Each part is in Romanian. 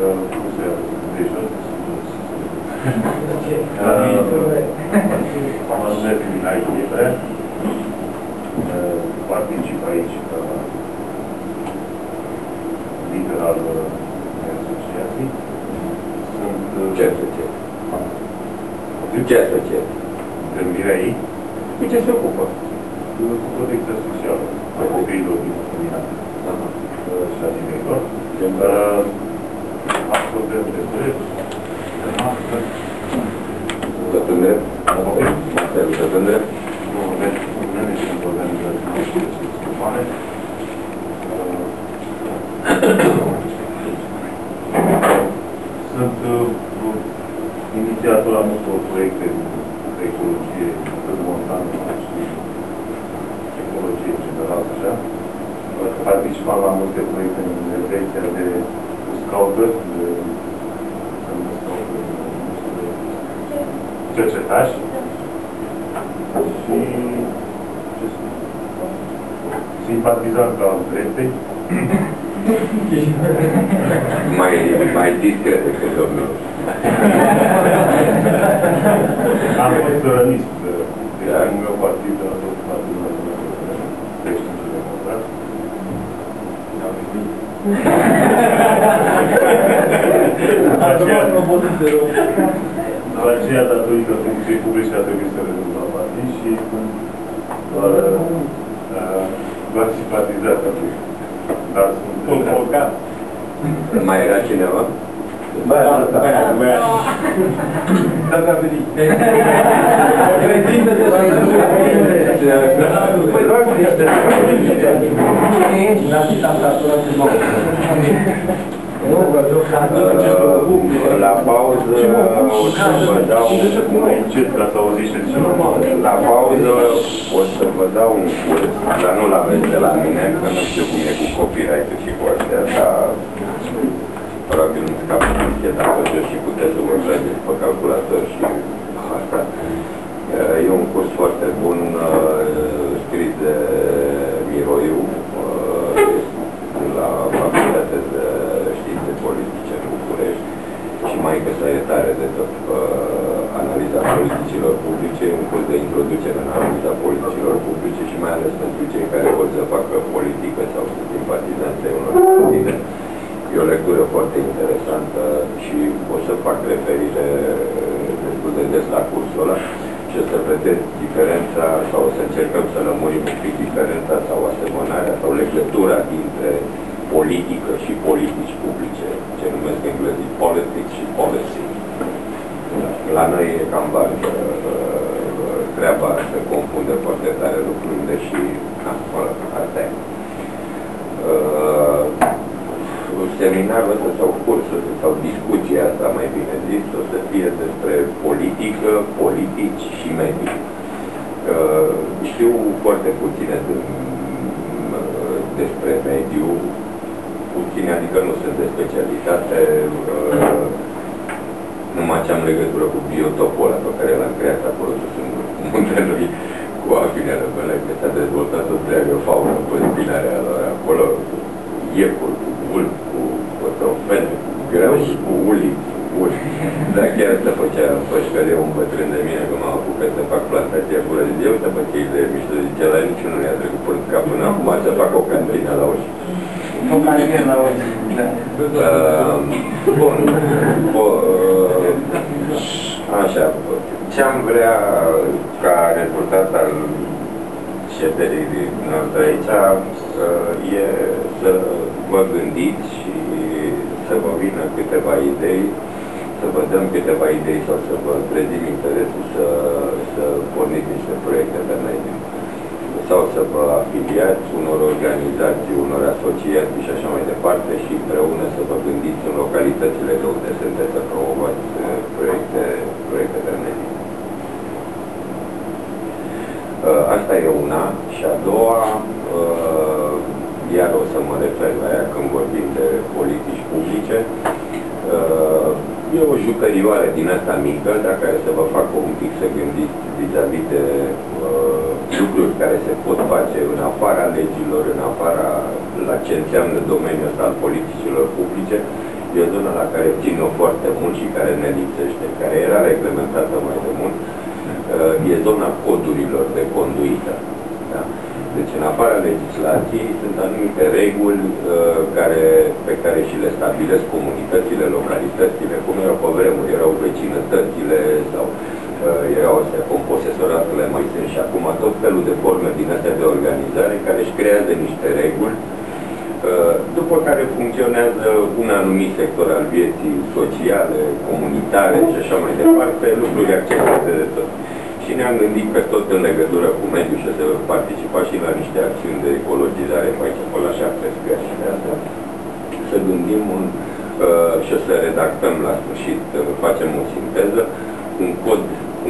Mă numesc Mihai Chipre, particip aici ca lider al asociației. Sunt... Ce asociație? Ce asociație? Gândirea ei? Cu ce se ocupă? Cu protecția socială a copiilor din comunitate și a tinerilor. Absorbăm de drept, de masă. Tot în drept? Tot în drept? Nu, ne sunt organizații și schimbare. Sunt inițiator a multor proiecte de ecologie, atât montană și ecologie în general, așa. Participam la multe proiecte în Elveția de scouter, de cercetași și simpatizant al dreptei. Mai discret decât domnul. Am fost rănist de un meu partid, a fost partidul creștin și democrat. După aceea, datorită funcției publice, a trebuit să renunț la partid și doar simpatizat atunci. Dar sunt convocat. Mai era cineva? Da, a venit. La pauză o să vă dau la pauză o să vă dau un curs, dar nu l-aveți de la mine, că nu știu cum e cu copyright-ul și cu astea, dar probabil nu scapă funcție dacă jos și puteți să vă trageți pe calculator și asta. E un curs foarte bun scris de Miroiu la Facultatea de Științe Politice în București și mai că să e tare de tot analiza politicilor publice, un curs de introducere în analiza politicilor publice și mai ales pentru cei care vor să facă politică sau să simpatizanțe unor partide. E o lectură foarte interesantă și o să fac referire destul de des la cursul ăla și o să vedeți diferența sau o să încercăm să lămurim un pic diferența sau asemănarea sau legătura dintre politică și politici publice, ce numesc englezii politics și policy. La noi e cam barcă treaba, se confunde foarte tare lucrurile, deși asta e. Seminarul ăsta sau cursul sau discuția asta, mai bine zis, o să fie despre politică, politici și mediu. Știu foarte puține despre mediu, puține, adică nu sunt de specialitate, numai ce am legătură cu biotopul ăla pe care l-am creat acolo, sunt muntele lui cu afinele mele, că s-a dezvoltat o întreagă faună cu spinarea lor acolo, cu iepuri, cu vulpi, cu trofene, cu greu și cu ulii. Dar chiar asta făcea în pășcărie un bătrân de mine, că m-am apucat să fac plantația cu răzi. Eu uite pe ce idee mișto, zicea, la niciunul nu i-a trecut până ca până acum să fac o cantină la uși. O cantină la uși, da. Bun. Așa. Ce-am vrea ca rezultat al șederii noastre aici e să vă gândiți și să vă vină câteva idei, să vă dăm câteva idei sau să vă trezim interesul să porniți niște proiecte de mediu sau să vă afiliați unor organizații, unor asociații și așa mai departe și împreună să vă gândiți în localitățile de unde sunteți să promovați proiecte de mediu. Asta e una și a doua, iar o să mă refer la ea când vorbim de politici publice. E o jucărioare din asta mică, dar care să vă facă un pic să gândiți vis-a-vis de lucruri care se pot face în afara legilor, în afara la ce înseamnă domeniul ăsta al politicilor publice e o zonă la care țin eu foarte mult și care ne lipsește, care era reglementată mai de mult, e zona codurilor de conduită. Da? Deci, în afara legislației, sunt anumite reguli pe care și le stabilesc comunitățile, localitățile, cum erau pe vremuri, erau vecinătățile sau erau astea composesoratele, mai sunt și acum tot felul de forme din astea de organizare care își creează niște reguli după care funcționează un anumit sector al vieții sociale, comunitare și așa mai departe, lucruri acceptate de tot. Și ne-am gândit că tot în legătură cu mediul și să participa și la niște acțiuni de ecologizare pe aici, pe la 7 scări și de asta, să gândim și o să redactăm la sfârșit, facem o sinteză,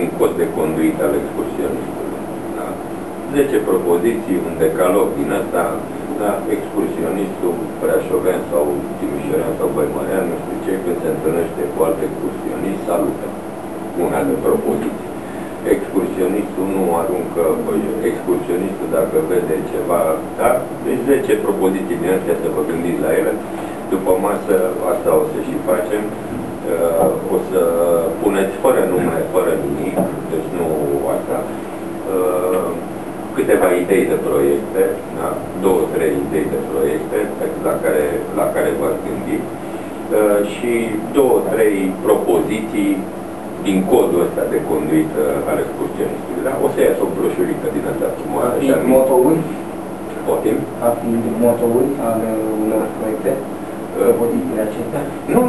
un cod de conduită al excursionistului. Da? 10 propoziții, un decalog din asta, da? Excursionistul brașovean sau timișorean sau băimărean, nu știu ce, când se întâlnește cu alt excursionist, salută. Una de propoziții. Excursionistul nu aruncă, excursionistul dacă vede ceva, da? Deci 10 propoziții din astea să vă gândiți la ele. După masă, asta o să și facem. O să puneți fără nume, fără nimic, deci nu asta, câteva idei de proiecte, da? 2-3 idei de proiecte la care v-ați gândit și 2-3 propoziții din codul ăsta de conduită al excursionistului. Da? O să iasă o broșurică din asta frumoasă. Ar fi motouri? Poftim? Ar fi motouri ale unor proiecte? Propozițiile acestea? Nu.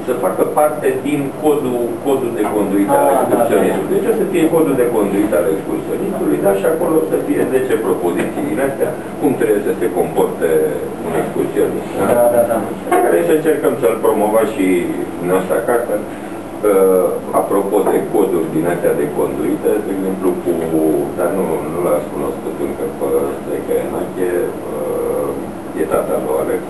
Să facă parte din codul de conduită al excursionistului. Deci o să fie codul de conduită al excursionistului, dar și acolo o să fie 10 propoziții din astea, cum trebuie să se comporte un excursionist. Da. Care să încercăm să-l promovăm și noastră acasă. Apropo de coduri din astea de conduită, de exemplu dar nu l-ați cunoscut încă pe Săică Enache, e tata lui Alex.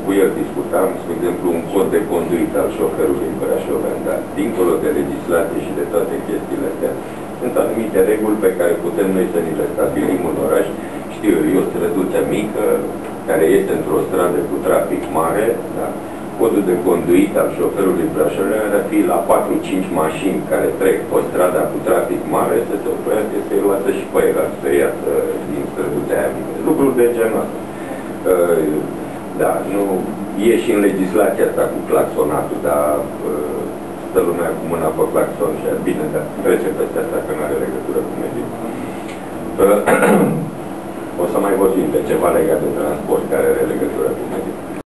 Cu el discutam, spre exemplu, un cod de conduită al șoferului brașovean, dar dincolo de legislație și de toate chestiile astea, sunt anumite reguli pe care putem noi să ni le stabilim în oraș. Știu, e o străduță mică, care este într-o stradă cu trafic mare, da? Codul de conduită al șoferului brașovean ar fi la 4-5 mașini care trec pe strada cu trafic mare să se oprească, să-i lasă și pe el, să iasă din străduța aia mică. Lucruri de genul ăsta. Da, nu, e și în legislația asta cu claxonatul, dar stă lumea cu mâna pe claxon și bine, dar trece peste asta că nu are legătură cu mediul. O să mai vorbim de ceva legat de transport care are legătură cu